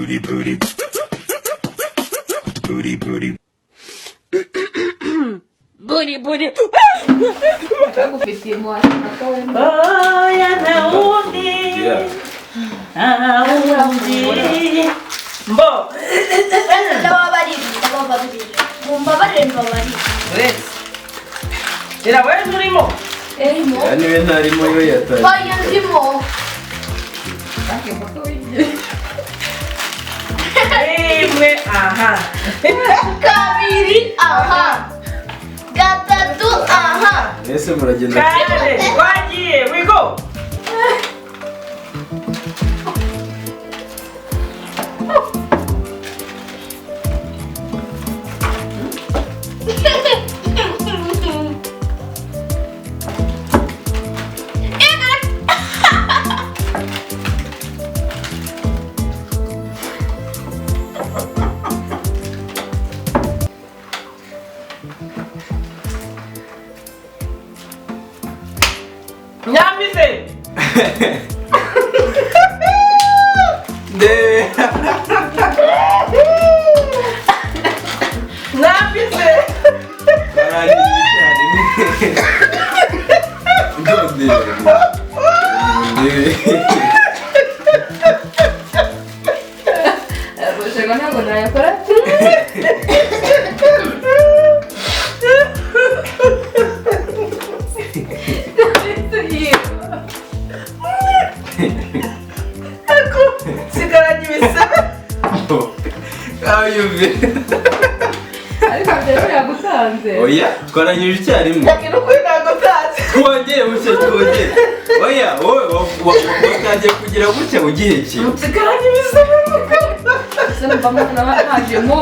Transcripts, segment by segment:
booty booty booty booty booty booty. Oh ya naudi naudi mbo era wewe nurimo yani we ntarimo yo yataye rimwe aha kabiri aha gatatu aha ese muragenda kare wagiye we go Nyamise de Nyamise Sigara nyibisa ayuve ariko byari yagutanze oya twaranyije icyarimwe Yakino kwina gotaze twongeye bucye twongeye oya wowe watangiye kugira gutya ugiye ki Sigara nyibisa se mbamana hajemo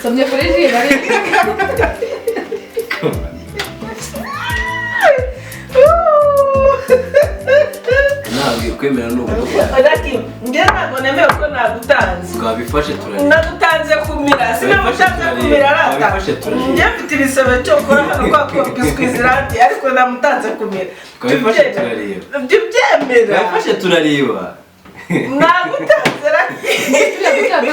somye kuri ji bari ntabwo kwemera n'ubu Odaki nge ntabwo nemeye ko nagutanze twabifashe turareba nagutanze kumira sinamutanze kumira rata twabifashe turareba nge mfite ibisebe cyo gukora hano kwa biskwizirati ariko namutanze kumira twabifashe turareba ibyo byemera twabifashe turareba nagutanze rati Tujya gutanga